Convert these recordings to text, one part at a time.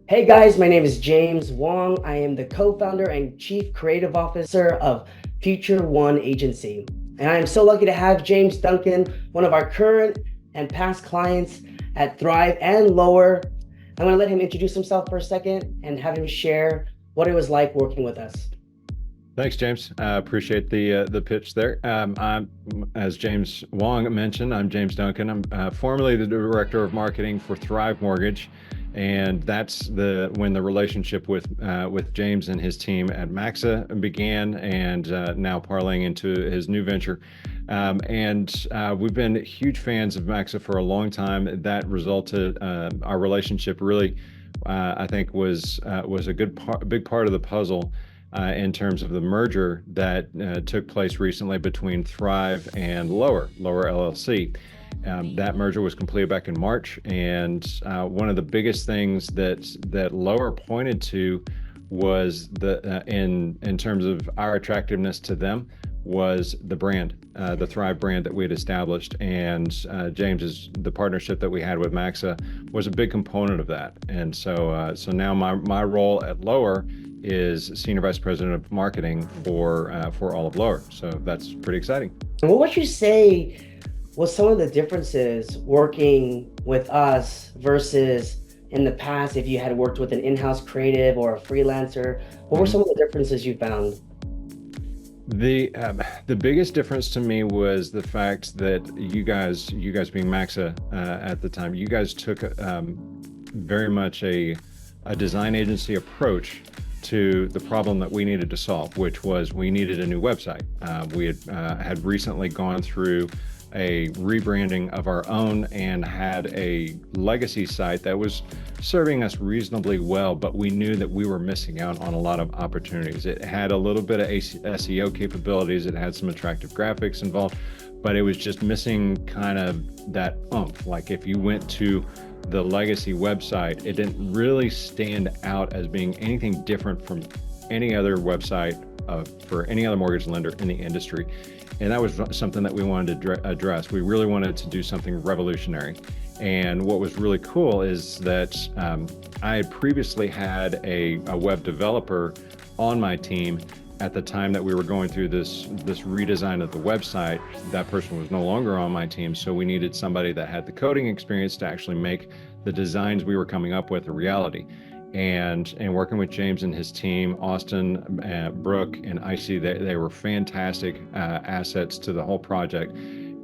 Hey guys, my name is James Wong. I am the co-founder and chief creative officer of Future One Agency. And I am so lucky to have James Duncan, one of our current and past clients at Thrive and Lower. I'm going to let him introduce himself for a second and have him share what it was like working with us. Thanks, James. I appreciate the pitch there. As James Wong mentioned, I'm James Duncan. I'm formerly the director of marketing for Thrive Mortgage, and that's the when the relationship with James and his team at Maxa began, and now parlaying into his new venture. And we've been huge fans of Maxa for a long time. That resulted our relationship really, I think, was a big part of the puzzle in terms of the merger that took place recently between Thrive and Lower LLC. That merger was completed back in March, and one of the biggest things that Lower pointed to was in terms of our attractiveness to them was the brand, the Thrive brand that we had established, and James's the partnership that we had with Maxa was a big component of that. And so now my role at Lower is senior vice president of marketing for all of Lower. So that's pretty exciting. And what would you say was some of the differences working with us versus in the past if you had worked with an in-house creative or a freelancer? What were Mhm. some of the differences you found? The biggest difference to me was the fact that you guys being Maxa at the time, you guys took very much a design agency approach to the problem that we needed to solve, which was we needed a new website. We had recently gone through a rebranding of our own and had a legacy site that was serving us reasonably well, but we knew that we were missing out on a lot of opportunities. It had a little bit of SEO capabilities, it had some attractive graphics involved, but it was just missing kind of that oomph. Like if you went to the legacy website, it didn't really stand out as being anything different from any other website for any other mortgage lender in the industry. And that was something that we wanted to address. We really wanted to do something revolutionary. And what was really cool is that I had previously had a web developer on my team at the time that we were going through this redesign of the website. That person was no longer on my team, so we needed somebody that had the coding experience to actually make the designs we were coming up with a reality. And working with James and his team, Austin, Brooke, and Icy, they were fantastic assets to the whole project.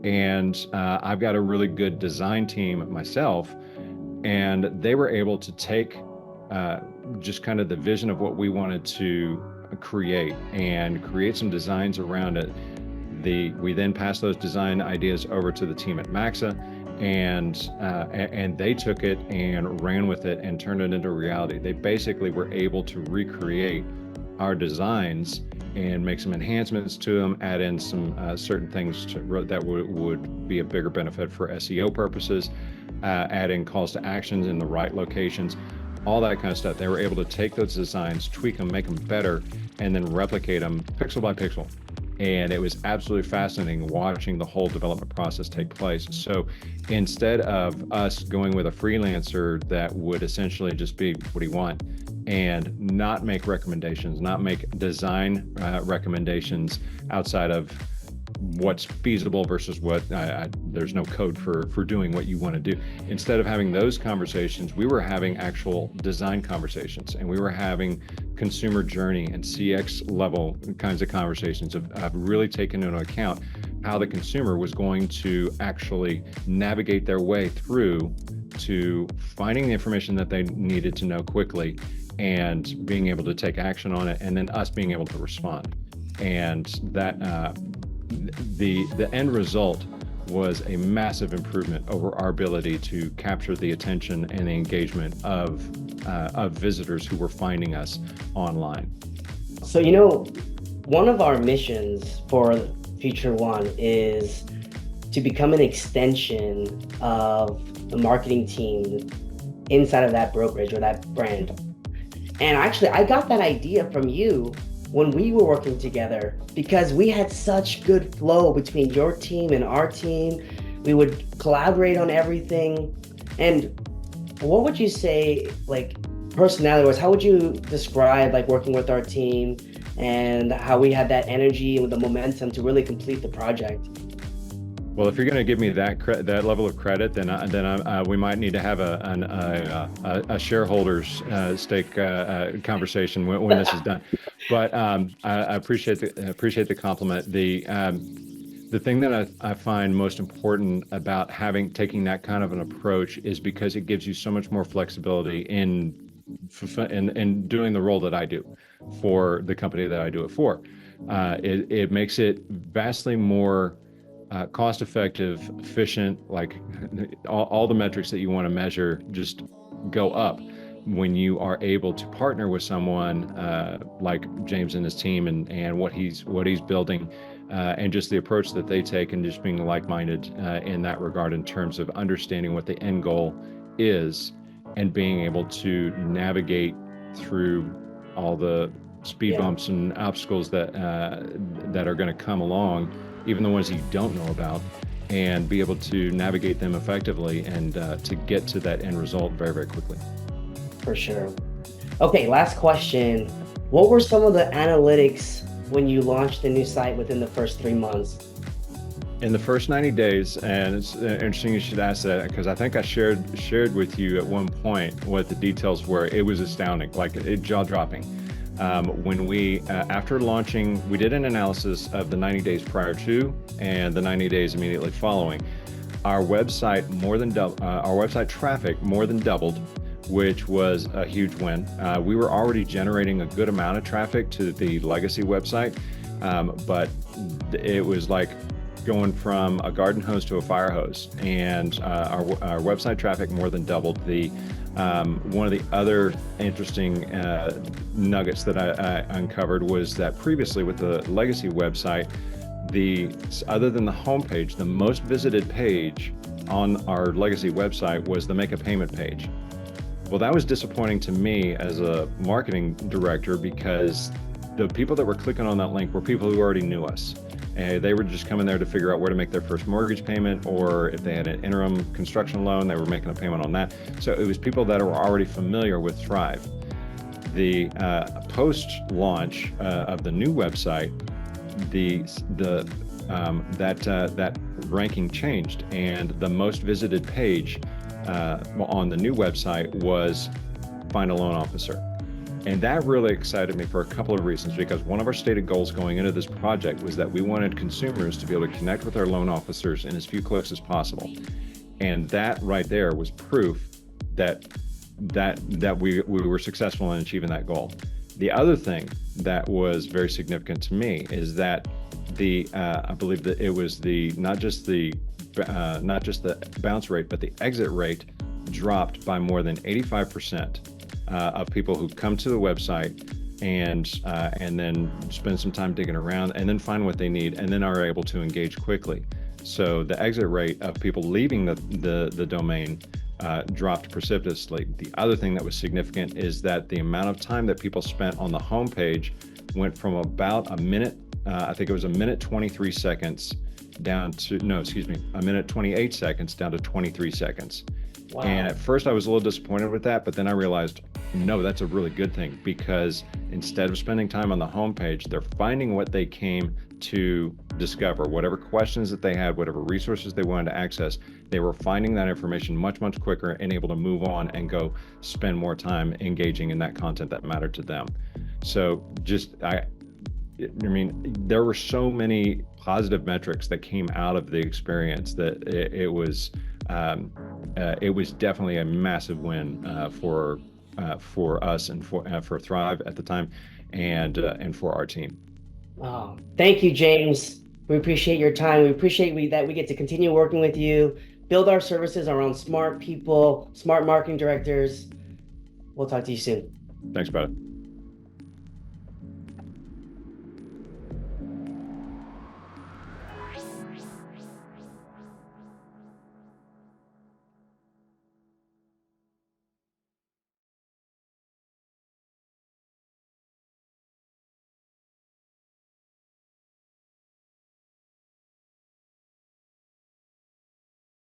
And I've got a really good design team myself, and they were able to take uh, just kind of the vision of what we wanted to create and create some designs around it. We then passed those design ideas over to the team at Maxa, and they took it and ran with it and turned it into reality. They basically were able to recreate our designs and make some enhancements to them, add in some certain things that would be a bigger benefit for SEO purposes, add in calls to actions in the right locations, all that kind of stuff. They were able to take those designs, tweak them, make them better, and then replicate them pixel by pixel. And it was absolutely fascinating watching the whole development process take place. So instead of us going with a freelancer that would essentially just be, what do you want? And not make recommendations, not make design recommendations outside of what's feasible versus what there's no code for doing what you want to do. Instead of having those conversations, we were having actual design conversations, and we were having consumer journey and CX level kinds of conversations of really taking into account how the consumer was going to actually navigate their way through to finding the information that they needed to know quickly and being able to take action on it, and then us being able to respond. And that the end result was a massive improvement over our ability to capture the attention and the engagement of visitors who were finding us online. So, one of our missions for Future One is to become an extension of the marketing team inside of that brokerage or that brand. And actually, I got that idea from you when we were working together because we had such good flow between your team and our team. We would collaborate on everything. And what would you say, like, personality wise, how would you describe like working with our team and how we had that energy and the momentum to really complete the project? Well, if you're going to give me that level of credit, we might need to have a shareholders stake conversation when this is done. But I appreciate the compliment. The thing that I find most important about taking that kind of an approach is because it gives you so much more flexibility in doing the role that I do for the company that I do it for. It makes it vastly more cost effective, efficient, like all the metrics that you want to measure just go up when you are able to partner with someone like James and his team and what he's building, and just the approach that they take, and just being like-minded in that regard in terms of understanding what the end goal is and being able to navigate through all the speed Yeah. bumps and obstacles that are going to come along, even the ones you don't know about, and be able to navigate them effectively and to get to that end result very, very quickly. For sure. Okay, last question. What were some of the analytics when you launched the new site within the first 3 months? In the first 90 days, and it's interesting you should ask that because I think I shared with you at one point what the details were. It was astounding, like jaw-dropping. When we, after launching, we did an analysis of the 90 days prior to and the 90 days immediately following. Our website our website traffic more than doubled, which was a huge win. We were already generating a good amount of traffic to the legacy website, but it was like going from a garden hose to a fire hose, and our website traffic more than doubled. One of the other interesting nuggets that I uncovered was that previously with the legacy website, other than the homepage, the most visited page on our legacy website was the make a payment page. Well, that was disappointing to me as a marketing director because the people that were clicking on that link were people who already knew us. And they were just coming there to figure out where to make their first mortgage payment, or if they had an interim construction loan, they were making a payment on that. So it was people that were already familiar with Thrive. The post-launch of the new website, that ranking changed, and the most visited page on the new website was Find a Loan Officer. And that really excited me for a couple of reasons, because one of our stated goals going into this project was that we wanted consumers to be able to connect with our loan officers in as few clicks as possible. And that right there was proof that we were successful in achieving that goal. The other thing that was very significant to me is that I believe that it was not just the bounce rate, but the exit rate dropped by more than 85%. Of people who come to the website and then spend some time digging around and then find what they need and then are able to engage quickly. So the exit rate of people leaving the domain dropped precipitously. The other thing that was significant is that the amount of time that people spent on the homepage went from about a minute, I think it was a minute 23 seconds down to, no, excuse me, a minute 28 seconds down to 23 seconds. Wow. And at first I was a little disappointed with that, but then I realized, no, that's a really good thing, because instead of spending time on the homepage, they're finding what they came to discover, whatever questions that they had, whatever resources they wanted to access, they were finding that information much, much quicker and able to move on and go spend more time engaging in that content that mattered to them. So I mean, there were so many positive metrics that came out of the experience that it was definitely a massive win for us and for Thrive at the time, and for our team. Oh, thank you, James. We appreciate your time. We appreciate that we get to continue working with you, build our services around smart people, smart marketing directors. We'll talk to you soon. Thanks, brother.